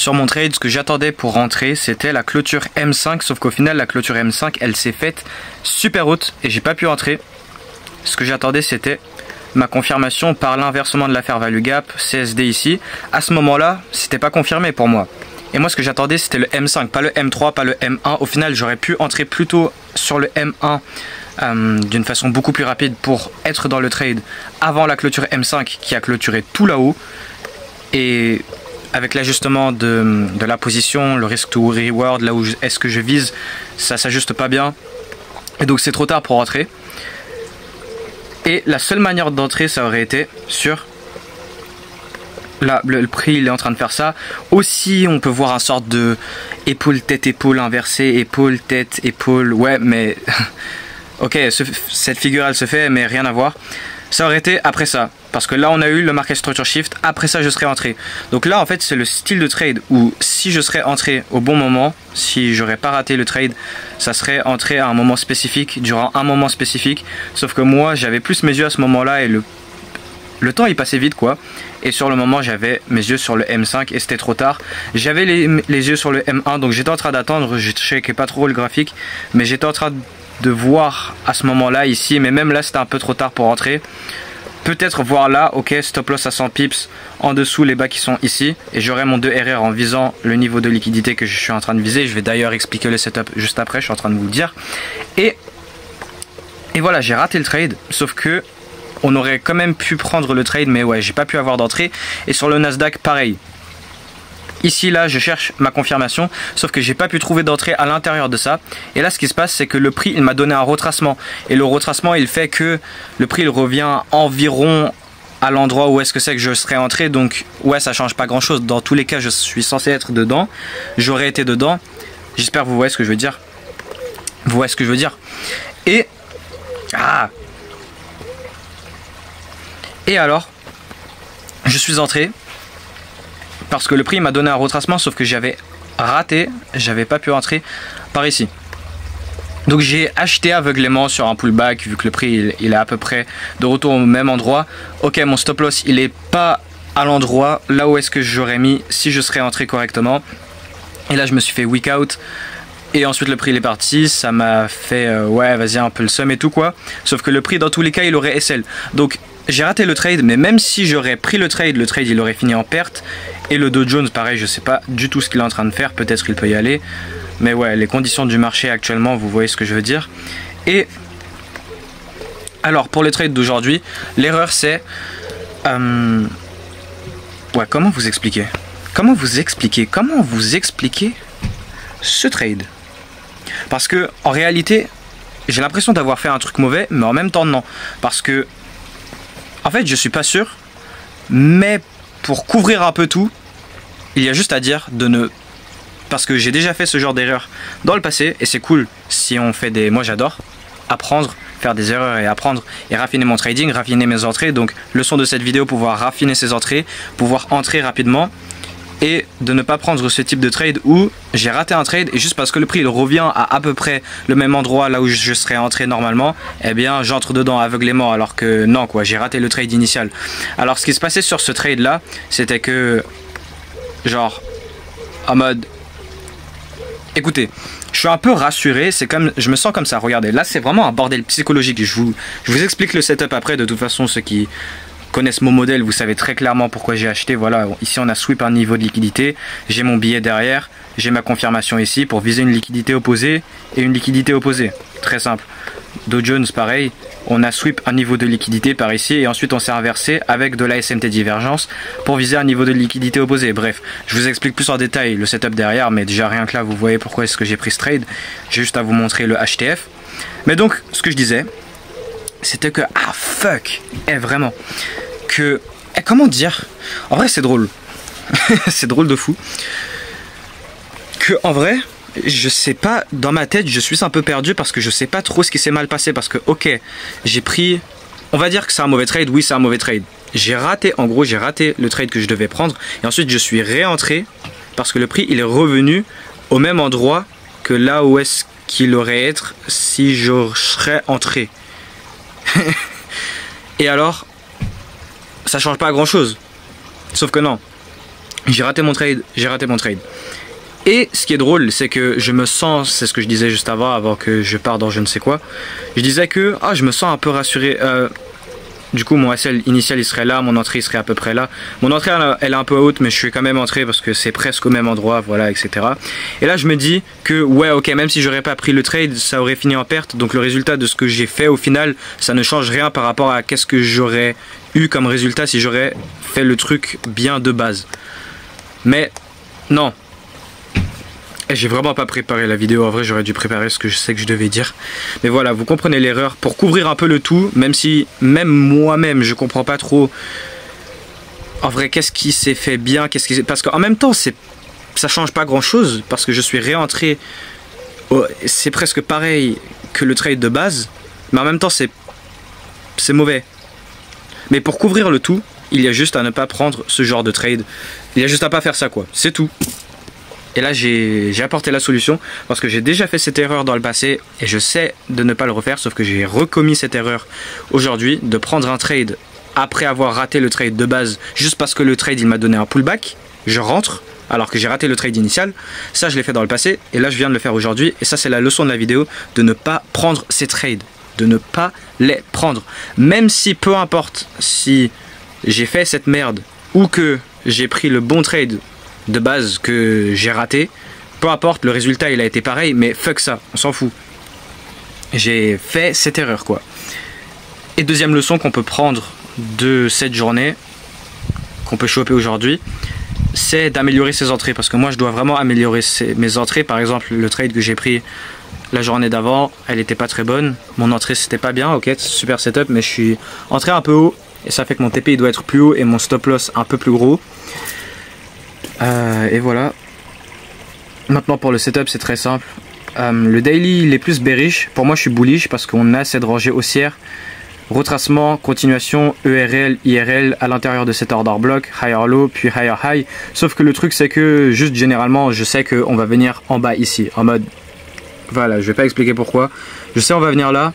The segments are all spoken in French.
sur mon trade, ce que j'attendais pour rentrer, c'était la clôture M5, sauf qu'au final, la clôture M5, elle s'est faite super haute et j'ai pas pu rentrer. Ce que j'attendais, c'était ma confirmation par l'inversement de la fair value gap, CSD ici. À ce moment-là, c'était pas confirmé pour moi. Et moi, ce que j'attendais, c'était le M5, pas le M3, pas le M1. Au final, j'aurais pu entrer plutôt sur le M1 d'une façon beaucoup plus rapide pour être dans le trade avant la clôture M5 qui a clôturé tout là-haut. Et avec l'ajustement de la position, le risk to reward, là où est-ce que je vise, ça s'ajuste pas bien. Et donc, c'est trop tard pour rentrer. Et la seule manière d'entrer, ça aurait été sur... Là, le prix, il est en train de faire ça. Aussi, on peut voir un sorte de épaule, tête, épaule inversée, épaule, tête, épaule. Ouais, mais... ok, cette figure, elle se fait, mais rien à voir. Ça aurait été après ça. Parce que là, on a eu le market structure shift. Après ça, je serais entré. Donc là, en fait, c'est le style de trade où si je serais entré au bon moment, si j'aurais pas raté le trade, ça serait entré à un moment spécifique, durant un moment spécifique. Sauf que moi, j'avais plus mes yeux à ce moment-là et le temps, il passait vite, quoi. Et sur le moment, j'avais mes yeux sur le M5 et c'était trop tard. J'avais les yeux sur le M1, donc j'étais en train d'attendre. Je checkais pas trop le graphique, mais j'étais en train de voir à ce moment-là ici. Mais même là, c'était un peu trop tard pour rentrer. Peut-être voir là, ok, stop loss à 100 pips en dessous les bas qui sont ici. Et j'aurai mon 2RR en visant le niveau de liquidité que je suis en train de viser. Je vais d'ailleurs expliquer le setup juste après, je suis en train de vous le dire. Et voilà, j'ai raté le trade, sauf que on aurait quand même pu prendre le trade, mais ouais, j'ai pas pu avoir d'entrée. Et sur le Nasdaq, pareil. Ici, là, je cherche ma confirmation, sauf que j'ai pas pu trouver d'entrée à l'intérieur de ça. Et là, ce qui se passe, c'est que le prix, il m'a donné un retracement. Et le retracement, il fait que le prix, il revient environ à l'endroit où est-ce que c'est que je serais entré. Donc, ouais, ça change pas grand-chose. Dans tous les cas, je suis censé être dedans. J'aurais été dedans. J'espère que vous voyez ce que je veux dire. Vous voyez ce que je veux dire. Et... ah! Et alors, je suis entré parce que le prix m'a donné un retracement, sauf que j'avais raté, j'avais pas pu entrer par ici. Donc j'ai acheté aveuglément sur un pullback, vu que le prix il est à peu près de retour au même endroit. Ok, mon stop loss il est pas à l'endroit là où est-ce que j'aurais mis si je serais entré correctement. Et là je me suis fait weak out. Et ensuite le prix il est parti, ça m'a fait ouais vas-y un peu le seum et tout quoi. Sauf que le prix dans tous les cas il aurait SL. Donc j'ai raté le trade, mais même si j'aurais pris le trade il aurait fini en perte. Et le Dow Jones pareil, je sais pas du tout ce qu'il est en train de faire, peut-être qu'il peut y aller. Mais ouais, les conditions du marché actuellement, vous voyez ce que je veux dire. Et alors pour le trade d'aujourd'hui, l'erreur c'est... ouais, comment vous expliquer ce trade? Parce que en réalité, j'ai l'impression d'avoir fait un truc mauvais, mais en même temps non. Parce que, en fait, je suis pas sûr, mais pour couvrir un peu tout, il y a juste à dire de ne... Parce que j'ai déjà fait ce genre d'erreur dans le passé, et c'est cool si on fait des... Moi j'adore apprendre, faire des erreurs et apprendre et raffiner mon trading, raffiner mes entrées. Donc leçon de cette vidéo, pouvoir raffiner ses entrées, pouvoir entrer rapidement. Et de ne pas prendre ce type de trade où j'ai raté un trade et juste parce que le prix il revient à peu près le même endroit là où je serais entré normalement, eh bien j'entre dedans aveuglément alors que non quoi, j'ai raté le trade initial. Alors ce qui se passait sur ce trade là, c'était que genre en mode écoutez, je suis un peu rassuré, c'est comme je me sens comme ça, regardez, là c'est vraiment un bordel psychologique. Je vous explique le setup après, de toute façon ceux qui connaissent mon modèle, vous savez très clairement pourquoi j'ai acheté. Voilà, ici on a sweep un niveau de liquidité, j'ai mon billet derrière, j'ai ma confirmation ici pour viser une liquidité opposée et une liquidité opposée. Très simple. Dow Jones pareil, on a sweep un niveau de liquidité par ici et ensuite on s'est inversé avec de la SMT divergence pour viser un niveau de liquidité opposé. Bref, je vous explique plus en détail le setup derrière, mais déjà rien que là vous voyez pourquoi est-ce que j'ai pris ce trade. J'ai juste à vous montrer le HTF. Mais donc ce que je disais, c'était que ah fuck, vraiment que comment dire, en vrai c'est drôle. C'est drôle de fou que en vrai je sais pas, dans ma tête je suis un peu perdu parce que je sais pas trop ce qui s'est mal passé. Parce que ok, j'ai pris, on va dire que c'est un mauvais trade, oui c'est un mauvais trade, j'ai raté, en gros j'ai raté le trade que je devais prendre et ensuite je suis réentré parce que le prix il est revenu au même endroit que là où est-ce qu'il aurait être si je serais entré. Et alors ça change pas grand chose, sauf que non, j'ai raté mon trade. Et ce qui est drôle, c'est que je me sens, c'est ce que je disais juste avant que je parte dans je ne sais quoi. Je disais que je me sens un peu rassuré. Du coup, mon SL initial il serait là, mon entrée il serait à peu près là. Mon entrée elle est un peu haute, mais je suis quand même entré parce que c'est presque au même endroit, voilà, etc. Et là, je me dis que ouais, ok, même si j'aurais pas pris le trade, ça aurait fini en perte. Donc le résultat de ce que j'ai fait au final, ça ne change rien par rapport à qu'est-ce que j'aurais eu comme résultat si j'aurais fait le truc bien de base. Mais non. J'ai vraiment pas préparé la vidéo, en vrai j'aurais dû préparer ce que je sais que je devais dire. Mais voilà, vous comprenez l'erreur. Pour couvrir un peu le tout, même si même moi-même je comprends pas trop en vrai qu'est-ce qui s'est fait bien, parce qu'en même temps ça change pas grand chose, parce que je suis réentré, c'est presque pareil que le trade de base, mais en même temps c'est mauvais. Mais pour couvrir le tout, il y a juste à ne pas prendre ce genre de trade, il y a juste à pas faire ça quoi, c'est tout. Et là j'ai apporté la solution parce que j'ai déjà fait cette erreur dans le passé et je sais de ne pas le refaire, sauf que j'ai recommis cette erreur aujourd'hui de prendre un trade après avoir raté le trade de base juste parce que le trade il m'a donné un pullback, je rentre alors que j'ai raté le trade initial. Ça je l'ai fait dans le passé et là je viens de le faire aujourd'hui et ça c'est la leçon de la vidéo, de ne pas prendre ces trades, de ne pas les prendre, même si peu importe si j'ai fait cette merde ou que j'ai pris le bon trade de base que j'ai raté, peu importe, le résultat il a été pareil, mais fuck ça, on s'en fout. J'ai fait cette erreur quoi. Et deuxième leçon qu'on peut prendre de cette journée, qu'on peut choper aujourd'hui, c'est d'améliorer ses entrées, parce que moi je dois vraiment améliorer mes entrées. Par exemple, le trade que j'ai pris la journée d'avant, elle était pas très bonne, mon entrée c'était pas bien, ok, super setup, mais je suis entré un peu haut, et ça fait que mon TP il doit être plus haut et mon stop loss un peu plus gros. Et voilà. Maintenant pour le setup c'est très simple. Le daily il est plus bearish. Pour moi je suis bullish parce qu'on a cette rangée haussière. Retracement, continuation, ERL, IRL à l'intérieur de cet order block, higher low puis higher high. Sauf que le truc c'est que juste généralement je sais qu'on va venir en bas ici. En mode voilà, je vais pas expliquer pourquoi. Je sais on va venir là.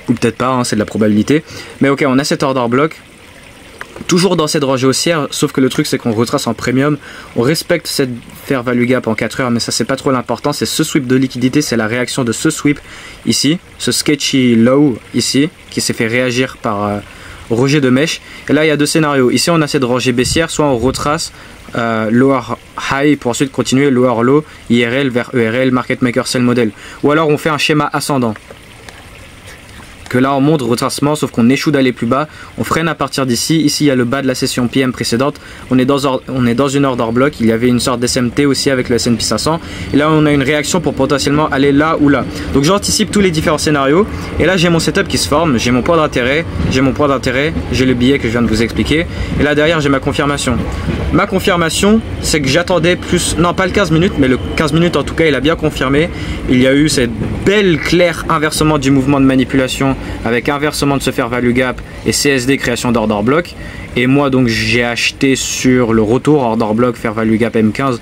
Ou peut-être pas, hein, c'est de la probabilité. Mais ok, on a cet order block. Toujours dans cette rangée haussière, sauf que le truc c'est qu'on retrace en premium, on respecte cette fair value gap en 4 heures, mais ça c'est pas trop l'important, c'est ce sweep de liquidité, c'est la réaction de ce sweep ici, ce sketchy low ici, qui s'est fait réagir par rejet de mèche. Et là il y a deux scénarios, ici on a cette rangée baissière, soit on retrace lower high pour ensuite continuer lower low, IRL vers ERL, market maker sell model, ou alors on fait un schéma ascendant. Que là on monte retracement, sauf qu'on échoue d'aller plus bas, on freine à partir d'ici. Ici il y a le bas de la session PM précédente, on est dans une order block, il y avait une sorte d'SMT aussi avec le S&P 500, et là on a une réaction pour potentiellement aller là ou là. Donc j'anticipe tous les différents scénarios, et là j'ai mon setup qui se forme, j'ai mon point d'intérêt, j'ai le billet que je viens de vous expliquer, et là derrière j'ai ma confirmation. Ma confirmation c'est que j'attendais plus, non pas le 15 minutes, mais le 15 minutes en tout cas il a bien confirmé. Il y a eu cette belle claire inversement du mouvement de manipulation avec inversement de ce fair value gap et CSD création d'order block, et moi donc j'ai acheté sur le retour order block fair value gap M15.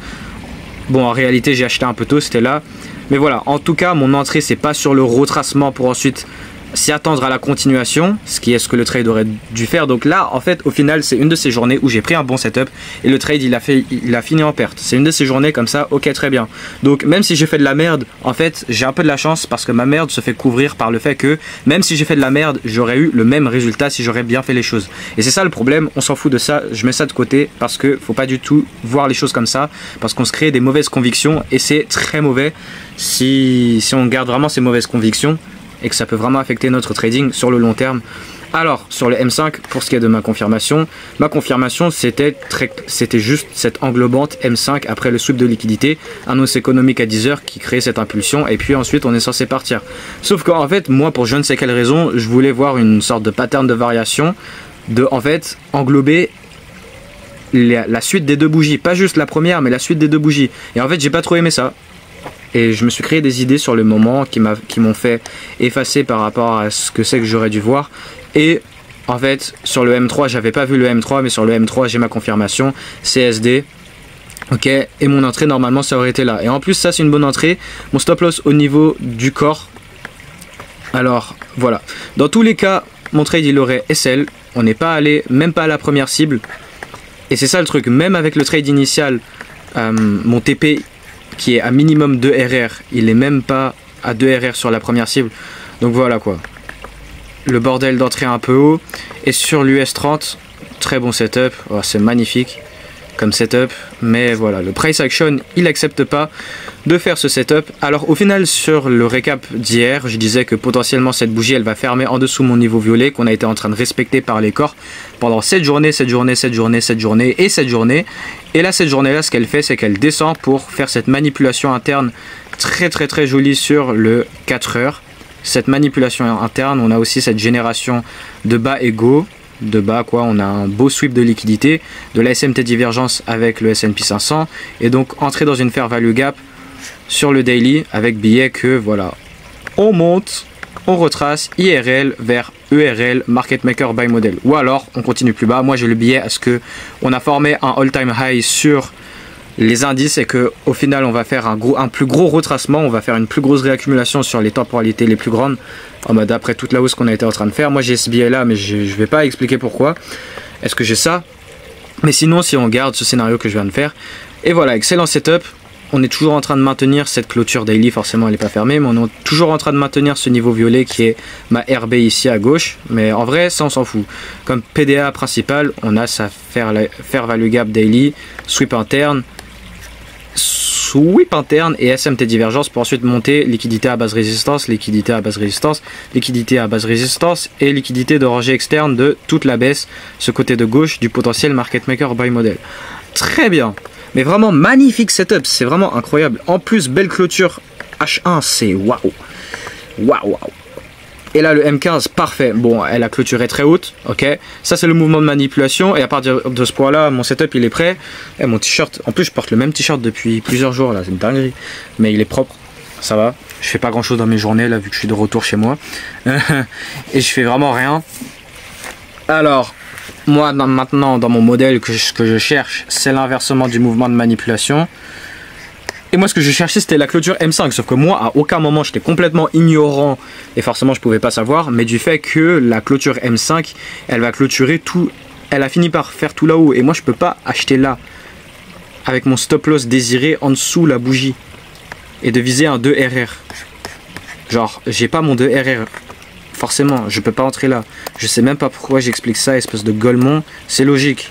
Bon en réalité j'ai acheté un peu tôt, c'était là, mais voilà, en tout cas mon entrée c'est pas sur le retracement pour ensuite s'y attendre à la continuation, ce qui est ce que le trade aurait dû faire. Donc là en fait au final c'est une de ces journées où j'ai pris un bon setup et le trade il a fini en perte. C'est une de ces journées comme ça, ok très bien. Donc même si j'ai fait de la merde, en fait j'ai un peu de la chance parce que ma merde se fait couvrir par le fait que même si j'ai fait de la merde, j'aurais eu le même résultat si j'aurais bien fait les choses. Et c'est ça le problème, on s'en fout de ça, je mets ça de côté parce que faut pas du tout voir les choses comme ça, parce qu'on se crée des mauvaises convictions et c'est très mauvais si on garde vraiment ces mauvaises convictions et que ça peut vraiment affecter notre trading sur le long terme. Alors sur le M5, pour ce qui est de ma confirmation c'était juste cette englobante M5 après le sweep de liquidité, un hausse économique à 10 heures qui crée cette impulsion, et puis ensuite on est censé partir. Sauf qu'en fait moi pour je ne sais quelle raison je voulais voir une sorte de pattern de variation, de en fait englober la suite des deux bougies, pas juste la première mais la suite des deux bougies, et en fait j'ai pas trop aimé ça. Et je me suis créé des idées sur le moment qui m'ont fait effacer par rapport à ce que c'est que j'aurais dû voir. Et en fait, sur le M3, j'avais pas vu le M3, mais sur le M3, j'ai ma confirmation, CSD. Ok, et mon entrée, normalement, ça aurait été là. Et en plus, ça, c'est une bonne entrée. Mon stop loss au niveau du corps. Alors, voilà. Dans tous les cas, mon trade, il aurait SL. On n'est pas allé, même pas à la première cible. Et c'est ça le truc, même avec le trade initial, mon TP qui est à minimum 2 RR, il est même pas à 2 RR sur la première cible. Donc voilà quoi. Le bordel d'entrée un peu haut. Et sur l'US 30, très bon setup. Oh, c'est magnifique comme setup. Mais voilà, le price action, il accepte pas de faire ce setup. Alors au final, sur le récap d'hier, je disais que potentiellement cette bougie, elle va fermer en dessous mon niveau violet qu'on a été en train de respecter par les corps pendant 7 journées, 7 journées, 7 journées, 7 journées et 7 journées. Et là, cette journée-là, ce qu'elle fait, c'est qu'elle descend pour faire cette manipulation interne très jolie sur le 4 heures. Cette manipulation interne, on a aussi cette génération de bas égaux. De bas quoi, on a un beau sweep de liquidité, de la SMT divergence avec le S&P 500 et donc entrer dans une fair value gap sur le daily avec billet que voilà, on monte, on retrace IRL vers ERL market maker buy model ou alors on continue plus bas. Moi j'ai le billet à ce que on a formé un all time high sur les indices et que au final on va faire un plus gros retracement, on va faire une plus grosse réaccumulation sur les temporalités les plus grandes en mode après toute la hausse qu'on a été en train de faire. Moi j'ai ce billet là mais je vais pas expliquer pourquoi est-ce que j'ai ça, mais sinon si on garde ce scénario que je viens de faire, et voilà, excellent setup. On est toujours en train de maintenir cette clôture daily, forcément elle n'est pas fermée, mais on est toujours en train de maintenir ce niveau violet qui est ma RB ici à gauche, mais en vrai ça on s'en fout. Comme PDA principal, on a sa fair value gap daily, sweep interne et SMT divergence pour ensuite monter liquidité à base résistance, liquidité à base résistance, liquidité à base résistance et liquidité de rangée externe de toute la baisse, ce côté de gauche du potentiel market maker buy model. Très bien, mais vraiment magnifique setup, c'est vraiment incroyable. En plus, belle clôture H1, c'est waouh, waouh. Et là le M15, parfait. Bon, elle a clôturé très haute, ok. Ça c'est le mouvement de manipulation. Et à partir de ce point là, mon setup il est prêt. Et mon t-shirt, en plus je porte le même t-shirt depuis plusieurs jours là, c'est une dinguerie. Mais il est propre, ça va. Je fais pas grand chose dans mes journées là vu que je suis de retour chez moi. Et je fais vraiment rien. Alors, moi maintenant dans mon modèle que je cherche, c'est l'inversement du mouvement de manipulation. Et moi ce que je cherchais c'était la clôture M5, sauf que moi à aucun moment j'étais complètement ignorant et forcément je pouvais pas savoir, mais du fait que la clôture M5 elle va clôturer tout, elle a fini par faire tout là-haut et moi je peux pas acheter là avec mon stop loss désiré en dessous la bougie et de viser un 2 RR. Genre j'ai pas mon 2 RR, forcément je peux pas entrer là, je sais même pas pourquoi j'explique ça, espèce de golemon, c'est logique.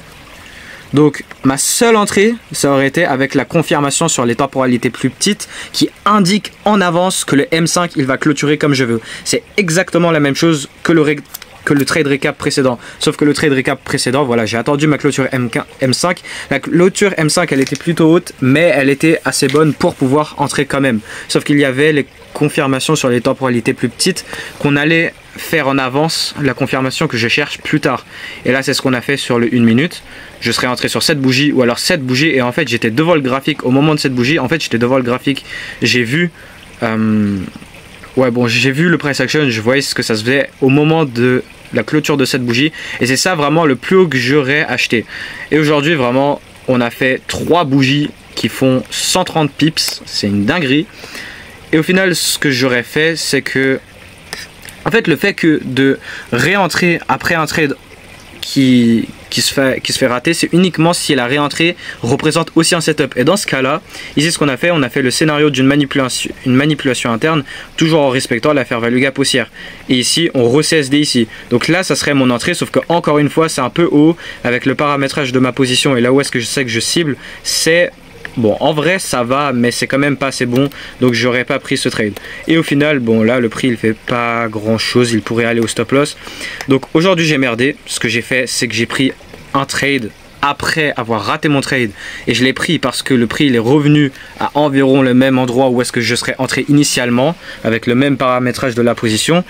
Donc ma seule entrée, ça aurait été avec la confirmation sur les temporalités plus petites qui indique en avance que le M5 il va clôturer comme je veux. C'est exactement la même chose que le trade recap précédent. Sauf que le trade recap précédent, voilà, j'ai attendu ma clôture M5. La clôture M5 elle était plutôt haute, mais elle était assez bonne pour pouvoir entrer quand même. Sauf qu'il y avait les confirmations sur les temporalités plus petites qu'on allait faire en avance, la confirmation que je cherche plus tard. Et là c'est ce qu'on a fait sur le 1 minute. Je serais entré sur cette bougie ou alors cette bougie et en fait j'étais devant le graphique au moment de cette bougie. En fait j'étais devant le graphique, j'ai vu ouais bon j'ai vu le price action, je voyais ce que ça se faisait au moment de la clôture de cette bougie et c'est ça vraiment le plus haut que j'aurais acheté. Et aujourd'hui vraiment on a fait 3 bougies qui font 130 pips, c'est une dinguerie. Et au final ce que j'aurais fait c'est que en fait le fait que de réentrer après un trade qui se fait rater, c'est uniquement si la réentrée représente aussi un setup. Et dans ce cas là, ici ce qu'on a fait le scénario d'une manipulation interne, toujours en respectant la fair value gap haussière. Et ici on re-CSD ici. Donc là ça serait mon entrée, sauf que encore une fois c'est un peu haut avec le paramétrage de ma position. Et là où est-ce que je sais que je cible, c'est bon, en vrai ça va, mais c'est quand même pas assez bon, donc j'aurais pas pris ce trade. Et au final, bon là le prix il fait pas grand chose, il pourrait aller au stop loss. Donc aujourd'hui j'ai merdé, ce que j'ai fait c'est que j'ai pris un trade après avoir raté mon trade. Et je l'ai pris parce que le prix il est revenu à environ le même endroit où est-ce que je serais entré initialement, avec le même paramétrage de la position.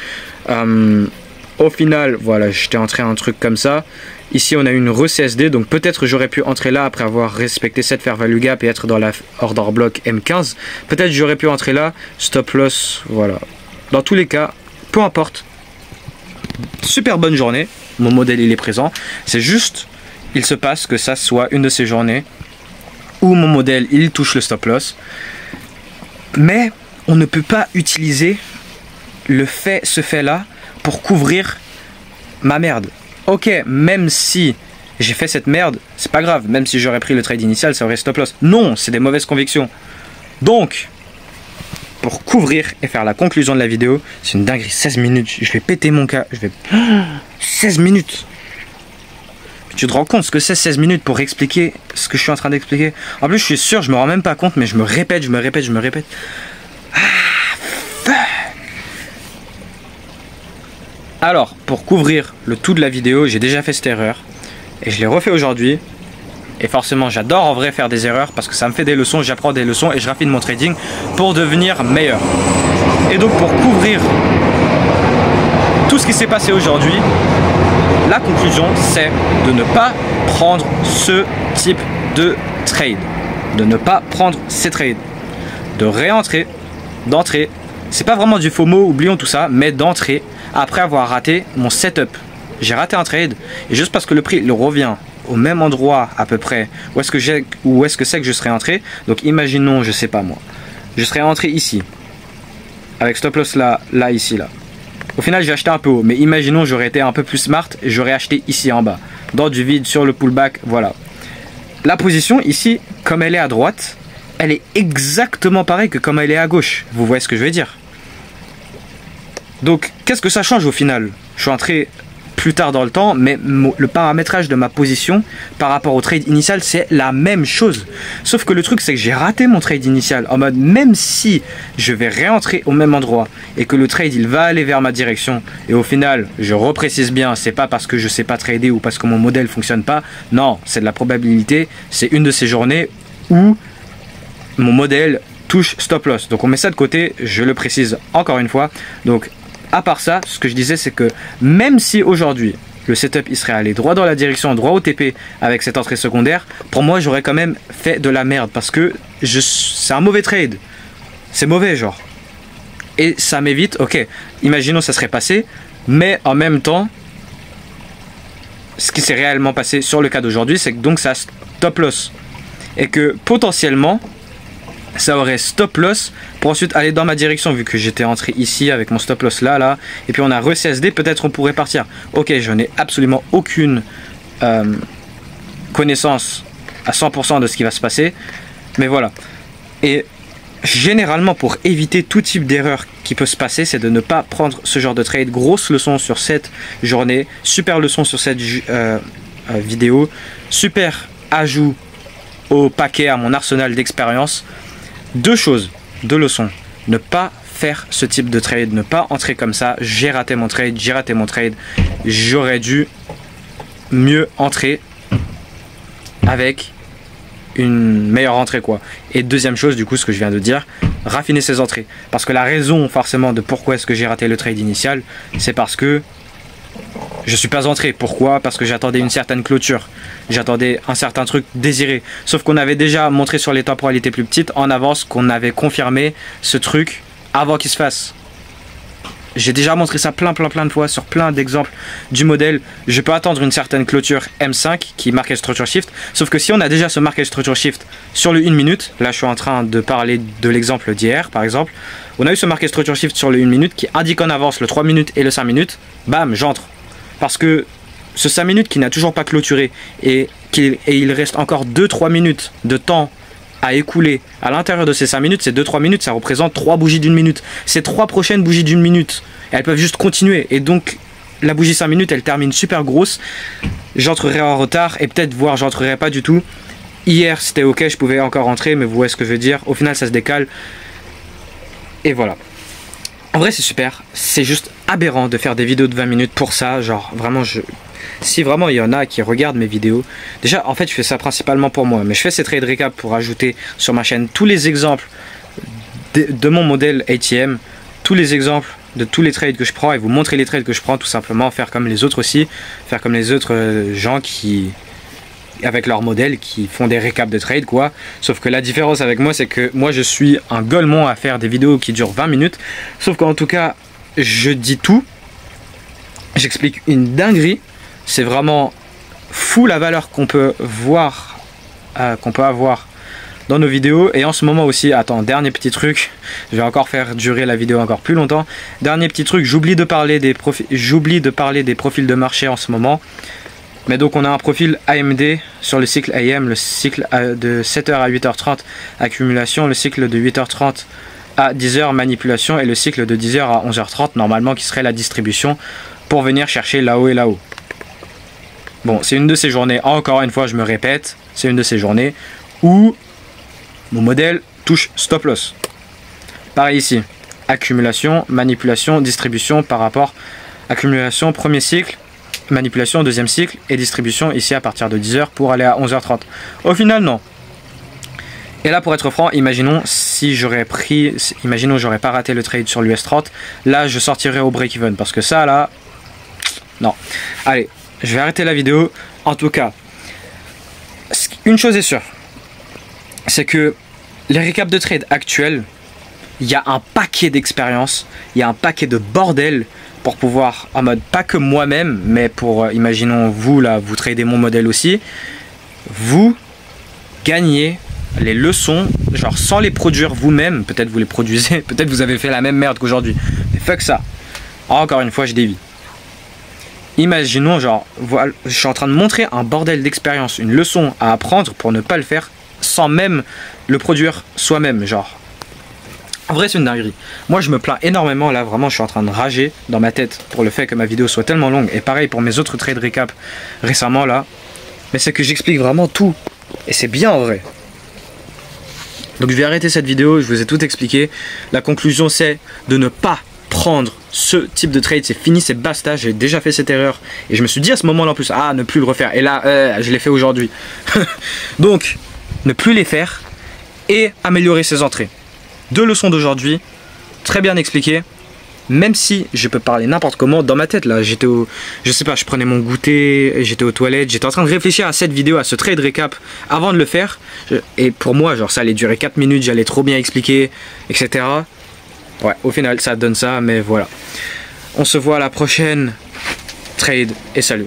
Au final, voilà, j'étais entré à un truc comme ça. Ici, on a une re-CSD, donc peut-être j'aurais pu entrer là après avoir respecté cette fair value gap et être dans la order block M15. Peut-être j'aurais pu entrer là, stop loss, voilà. Dans tous les cas, peu importe. Super bonne journée, mon modèle il est présent. C'est juste, il se passe que ça soit une de ces journées où mon modèle il touche le stop loss. Mais on ne peut pas utiliser ce fait là pour couvrir ma merde. Ok, même si j'ai fait cette merde, c'est pas grave, même si j'aurais pris le trade initial, ça aurait stop loss. Non, c'est des mauvaises convictions. Donc, pour couvrir et faire la conclusion de la vidéo, c'est une dinguerie, 16 minutes, je vais péter mon cas, 16 minutes. Tu te rends compte ce que c'est 16 minutes pour expliquer ce que je suis en train d'expliquer? En plus, je suis sûr, je me rends même pas compte, mais je me répète. Alors, pour couvrir le tout de la vidéo, j'ai déjà fait cette erreur. Et je l'ai refait aujourd'hui. Et forcément, j'adore en vrai faire des erreurs parce que ça me fait des leçons, j'apprends des leçons et je raffine mon trading pour devenir meilleur. Et donc, pour couvrir tout ce qui s'est passé aujourd'hui, la conclusion, c'est de ne pas prendre ce type de trade. De ne pas prendre ces trades. De réentrer, d'entrer. C'est pas vraiment du FOMO, oublions tout ça, mais d'entrer après avoir raté mon setup. J'ai raté un trade et juste parce que le prix le revient au même endroit à peu près où est-ce que c'est que je serais entré. Donc imaginons, je sais pas moi, je serais entré ici avec stop loss là, ici, là. Au final j'ai acheté un peu haut, mais imaginons j'aurais été un peu plus smart et j'aurais acheté ici en bas dans du vide sur le pullback. Voilà, la position ici, comme elle est à droite, elle est exactement pareille que comme elle est à gauche. Vous voyez ce que je veux dire? Donc qu'est-ce que ça change au final? Je suis entré plus tard dans le temps, mais le paramétrage de ma position par rapport au trade initial, c'est la même chose. Sauf que le truc, c'est que j'ai raté mon trade initial en mode, même si je vais réentrer au même endroit et que le trade, il va aller vers ma direction, et au final, je reprécise bien, c'est pas parce que je sais pas trader ou parce que mon modèle fonctionne pas. Non, c'est de la probabilité. C'est une de ces journées où mon modèle touche stop loss. Donc on met ça de côté, je le précise encore une fois. Donc à part ça, ce que je disais, c'est que même si aujourd'hui le setup il serait allé droit dans la direction, droit au TP avec cette entrée secondaire, pour moi j'aurais quand même fait de la merde parce que c'est un mauvais trade. C'est mauvais genre. Et ça m'évite, ok, imaginons ça serait passé, mais en même temps, ce qui s'est réellement passé sur le cas d'aujourd'hui, c'est que donc ça stop loss. Et que potentiellement, ça aurait stop loss pour ensuite aller dans ma direction, vu que j'étais entré ici avec mon stop loss là, et puis on a re-CSD, peut-être on pourrait partir. Ok, je n'ai absolument aucune connaissance à 100% de ce qui va se passer, mais voilà. Et généralement, pour éviter tout type d'erreur qui peut se passer, c'est de ne pas prendre ce genre de trade. Grosse leçon sur cette journée, super leçon sur cette vidéo, super ajout au paquet, à mon arsenal d'expérience. Deux choses, deux leçons. Ne pas faire ce type de trade, ne pas entrer comme ça. J'ai raté mon trade, j'aurais dû mieux entrer avec une meilleure entrée quoi. Et deuxième chose, du coup, ce que je viens de dire, raffiner ses entrées. Parce que la raison forcément de pourquoi est-ce que j'ai raté le trade initial, c'est parce que je suis pas entré. Pourquoi? Parce que j'attendais une certaine clôture. J'attendais un certain truc désiré. Sauf qu'on avait déjà montré sur les temporalités plus petites en avance qu'on avait confirmé ce truc avant qu'il se fasse. J'ai déjà montré ça plein de fois sur plein d'exemples du modèle. Je peux attendre une certaine clôture M5 qui marque structure shift. Sauf que si on a déjà ce marquage structure shift sur le 1 minute, là je suis en train de parler de l'exemple d'hier par exemple. On a eu ce marquage structure shift sur le 1 minute qui indique en avance le 3 minutes et le 5 minutes. Bam, j'entre. Parce que ce 5 minutes qui n'a toujours pas clôturé et il reste encore 2-3 minutes de temps à écouler à l'intérieur de ces 5 minutes, ces 2-3 minutes, ça représente 3 bougies d'1 minute. Ces 3 prochaines bougies d'1 minute, elles peuvent juste continuer. Et donc, la bougie 5 minutes, elle termine super grosse. J'entrerai en retard et peut-être voire j'entrerai pas du tout. Hier, c'était ok, je pouvais encore rentrer, mais vous voyez ce que je veux dire. Au final, ça se décale. Et voilà. En vrai, c'est super. C'est juste aberrant de faire des vidéos de 20 minutes pour ça. Genre, vraiment, si vraiment il y en a qui regardent mes vidéos, déjà en fait je fais ça principalement pour moi, mais je fais ces trade recap pour ajouter sur ma chaîne tous les exemples de mon modèle ATM, tous les exemples de tous les trades que je prends et vous montrer les trades que je prends tout simplement, faire comme les autres aussi, faire comme les autres gens qui avec leur modèle qui font des récaps de trade quoi. Sauf que la différence avec moi c'est que moi je suis un golemon à faire des vidéos qui durent 20 minutes, sauf qu'en tout cas je dis tout, j'explique une dinguerie. C'est vraiment fou la valeur qu'on peut voir, qu'on peut avoir dans nos vidéos. Et en ce moment aussi, attends, dernier petit truc, je vais encore faire durer la vidéo encore plus longtemps. Dernier petit truc, j'oublie de parler des profils de marché en ce moment. Mais donc on a un profil AMD sur le cycle AM, le cycle de 7h à 8h30 accumulation, le cycle de 8h30 à 10h manipulation et le cycle de 10h à 11h30 normalement qui serait la distribution pour venir chercher là-haut et là-haut. Bon, c'est une de ces journées, encore une fois je me répète, c'est une de ces journées où mon modèle touche stop loss. Pareil ici, accumulation, manipulation, distribution par rapport accumulation premier cycle, manipulation deuxième cycle et distribution ici à partir de 10h pour aller à 11h30. Au final non. Et là pour être franc, imaginons si j'aurais pris, imaginons j'aurais pas raté le trade sur l'US30, là je sortirais au break-even parce que ça là, non. Allez, je vais arrêter la vidéo. En tout cas, une chose est sûre, c'est que les récaps de trade actuels, il y a un paquet d'expérience, il y a un paquet de bordel pour pouvoir, en mode, pas que moi-même, mais pour, imaginons vous là, vous tradez mon modèle aussi, vous gagnez les leçons, genre sans les produire vous-même, peut-être vous les produisez, peut-être vous avez fait la même merde qu'aujourd'hui, mais fuck ça, encore une fois je dévie. Imaginons, genre, voilà, je suis en train de montrer un bordel d'expérience, une leçon à apprendre pour ne pas le faire sans même le produire soi-même, genre. En vrai, c'est une dinguerie. Moi, je me plains énormément, là, vraiment, je suis en train de rager dans ma tête pour le fait que ma vidéo soit tellement longue. Et pareil pour mes autres trades récap récemment, là. Mais c'est que j'explique vraiment tout. Et c'est bien, en vrai. Donc, je vais arrêter cette vidéo, je vous ai tout expliqué. La conclusion, c'est de ne pas prendre ce type de trade, c'est fini, c'est basta, j'ai déjà fait cette erreur et je me suis dit à ce moment là en plus, ah, ne plus le refaire, et là je l'ai fait aujourd'hui. Donc ne plus les faire et améliorer ses entrées. Deux leçons d'aujourd'hui, très bien expliquées, même si je peux parler n'importe comment, dans ma tête là, j'étais au, je sais pas, je prenais mon goûter, j'étais aux toilettes, j'étais en train de réfléchir à cette vidéo, à ce trade récap avant de le faire, et pour moi genre ça allait durer 4 minutes, j'allais trop bien expliquer, etc. Ouais, au final, ça donne ça, mais voilà. On se voit à la prochaine trade et salut.